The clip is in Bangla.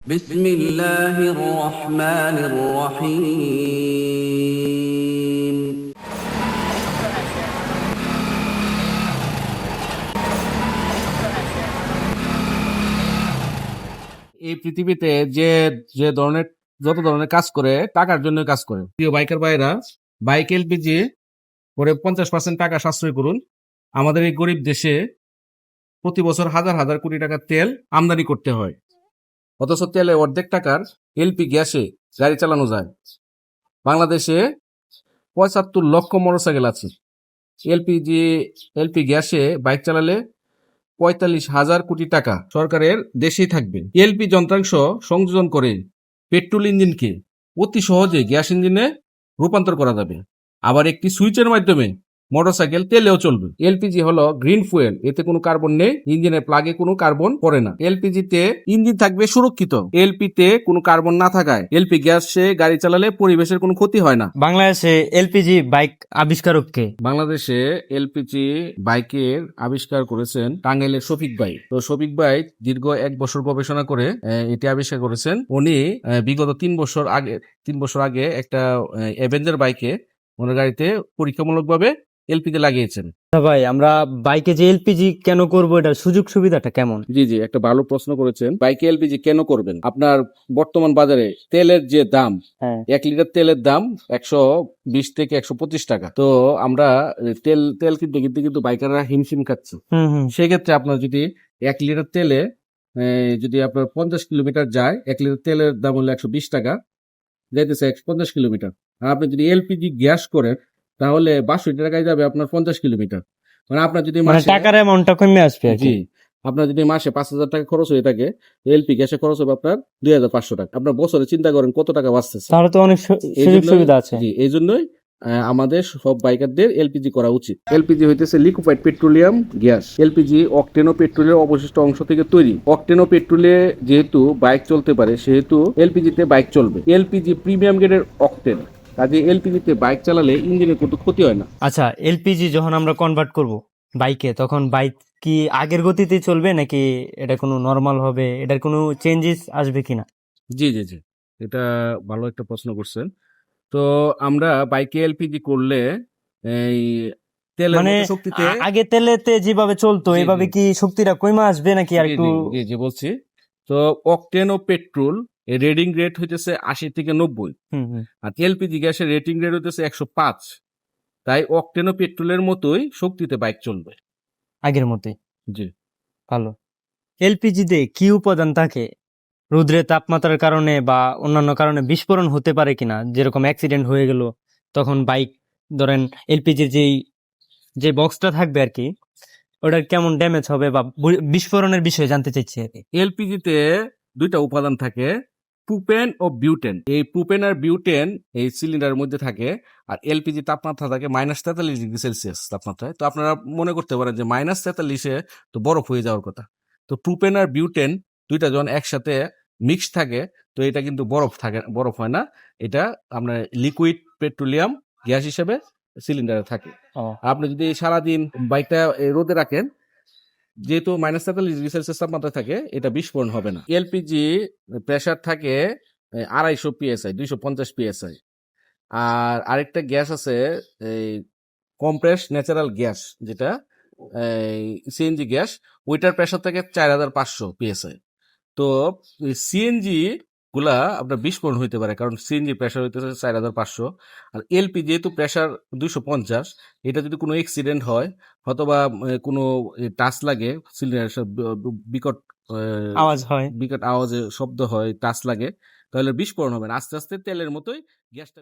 بسم الله الرحمن الرحيم এই পৃথিবীতে যে যে ধরনের যত ধরনের কাজ করে টাকার জন্য কাজ করে। প্রিয় বাইকার ভাইরা, বাইক এলপিজি করে 50% টাকা সাশ্রয় করুন। আমাদের এই গরিব দেশে প্রতি বছর হাজার হাজার কোটি টাকার তেল আমদানি করতে হয়, অথচ তেলে অর্ধেক টাকার এলপি গ্যাসে গাড়ি চালানো যায়। বাংলাদেশে 75 লক্ষ মোটরসাইকেল আছে। এলপি গ্যাসে বাইক চালালে 45,000 কোটি টাকা সরকারের দেশেই থাকবে। এলপি যন্ত্রাংশ সংযোজন করে পেট্রোল ইঞ্জিনকে অতি সহজে গ্যাস ইঞ্জিনে রূপান্তর করা যাবে। আবার একটি সুইচের মাধ্যমে মোটরসাইকেল তেলেও চলবে। এলপিজি হলো গ্রিন ফুয়েল, এতে কোনো কার্বন নেই, ইঞ্জিনের প্লাগে কোনো কার্বন পড়ে না। এলপিজিতে ইঞ্জিন থাকবে সুরক্ষিত। এলপিতে কোনো কার্বন না থাকায় এলপি গ্যাসে গাড়ি চালালে পরিবেশের কোনো ক্ষতি হয় না। বাংলাদেশে এলপিজি বাইক আবিষ্কারক কে? বাংলাদেশে এলপিজি বাইকের আবিষ্কার করেছেন টাঙ্গাইলের শফিক ভাই। তো শফিক ভাই দীর্ঘ 1 বছর গবেষণা করে এটি আবিষ্কার করেছেন। উনি বিগত 3 বছর আগে একটা অ্যাভেঞ্জার বাইকে ওনার গাড়িতে পরীক্ষামূলকভাবে এলপিজি লাগিয়েছেন। ভাই, আমরা বাইকে যে এলপিজি কেন করব, এটার সুযোগ সুবিধাটা কেমন? জি, একটা ভালো প্রশ্ন করেছেন। বাইকে এলপিজি কেন করবেন? আপনার বর্তমান বাজারে তেলের যে দাম, হ্যাঁ, 1 লিটার তেলের দাম 120 থেকে 125 টাকা। তো আমরা তেল কিনতে কিন্তু বাইকাররা হিমশিম খাচ্ছে। সেক্ষেত্রে আপনার যদি 1 লিটার তেলে যদি আপনার 50 কিলোমিটার যায়, 1 লিটার তেলের দাম হলো 120 টাকা, যাইতেছে 150 কিলোমিটার। আর আপনি যদি এলপিজি গ্যাস করেন তাহলে 62 টাকায় যাবে আপনার 50 কিলোমিটার। মানে আপনার যদি টাকার অ্যামাউন্টটা কমে আসবে আর কি। জি, আপনার যদি মাসে 5,000 টাকা খরচ হয়ে থাকে, এলপি গ্যাসে খরচ হবে আপনার 2,500 টাকা। আপনার বছরে চিন্তা করেন কত টাকা বাঁচতেছে। তাহলে তো অনেক সুযোগ সুবিধা আছে। জি, এই জন্যই আমাদের সব বাইকারদের এলপিজি করা উচিত। এলপিজি হইতেছে liquefied petroleum gas. LPG octane ও পেট্রোলের অবশিষ্ট অংশ থেকে তৈরি। অকটেন ও পেট্রোলে যেহেতু বাইক চলতে পারে, সেহেতু এলপিজিতে বাইক চলবে। এলপিজি প্রিমিয়াম গ্রেডের অকটেন, কাজে এলপিজিতে বাইক চালালে ইঞ্জিনের কোনো ক্ষতি হয় না। আচ্ছা, এলপিজি যখন আমরা কনভার্ট করব বাইকে, তখন বাইক কি আগের গতিতে চলবে নাকি এটা কোনো নরমাল হবে? এটার কোনো চেঞ্জেস আসবে কিনা? জি, এটা ভালো একটা প্রশ্ন করছেন। তো আমরা বাইকে এলপিজি করলে এই তেলের মানে মতো শক্তিতে আগে তেলেতে যেভাবে চলতো জি, এভাবে কি শক্তিটা কমে আসবে নাকি আর জি, একটু? বলছি। তো অকটেন ও পেট্রোল এর রেডিং রেট হইতেছে 80 থেকে 90, হুম। আর এলপিজি গ্যাসের রেটিং রেট হইতেছে 105। তাই অকটেন ও পেট্রোলের মতোই শক্তিতে বাইক চলবে। আগের মতোই। জি। ভালো। এলপিজিতে কি উপাদান থাকে? রৌদ্রের তাপমাত্রার কারণে বা অন্যান্য কারণে বিস্ফোরণ হতে পারে কিনা? যেরকম অ্যাক্সিডেন্ট হয়ে গেল, তখন বাইক, ধরেন এলপিজির যে বক্সটা থাকবে আর কি, ওটার কেমন ড্যামেজ হবে বা বিস্ফোরণের বিষয়ে জানতে চাইছি আর কি। এলপিজিতে 2টা উপাদান থাকে, প্রুপেন ও বিউটেন। এই প্রুপেন আর বিউটেন এই সিলিন্ডারের মধ্যে থাকে। আর এলপিজি তাপমাত্রা থাকে -43 ডিগ্রি সেলসিয়াস তাপমাত্রায়। তো আপনারা মনে করতে পারেন যে -43-এ তো বরফ হয়ে যাওয়ার কথা। তো প্রুপেন আর বিউটেন 2টা যখন একসাথে মিক্স থাকে, তো এটা কিন্তু বরফ হয় না। এটা আপনার লিকুইড পেট্রোলিয়াম গ্যাস হিসেবে সিলিন্ডারে থাকে। আপনি যদি সারাদিন বাইকটা রোদে রাখেন, যেহেতু -43 ডিগ্রি সেলসিয়াস তাপমাত্রা থাকে, এটা বিস্ফোরণ হবে না। এলপিজি প্রেসার থাকে 250 পিএসআই, 250 পিএসআই। আর আরেকটা গ্যাস আছে, এই কম্প্রেস ন্যাচারাল গ্যাস, যেটা সিএনজি গ্যাস, ওইটার প্রেসার থাকে 4,500 পিএসআই। তো সিএনজি গুলা আপনার বিস্ফোরণ হইতে পারে, কারণ সিএনজি প্রেসার হইতেছে 4,500, আর এলপি যেহেতু প্রেসার 250, এটা যদি কোনো অ্যাক্সিডেন্ট হয় অথবা কোনো টাচ লাগে, সিলিন্ডার বিকট আওয়াজ হয়। বিকট আওয়াজে শব্দ হয়, টাচ লাগে, তাহলে বিস্ফোরণ হবে না। আস্তে আস্তে তেলের মতোই গ্যাসটা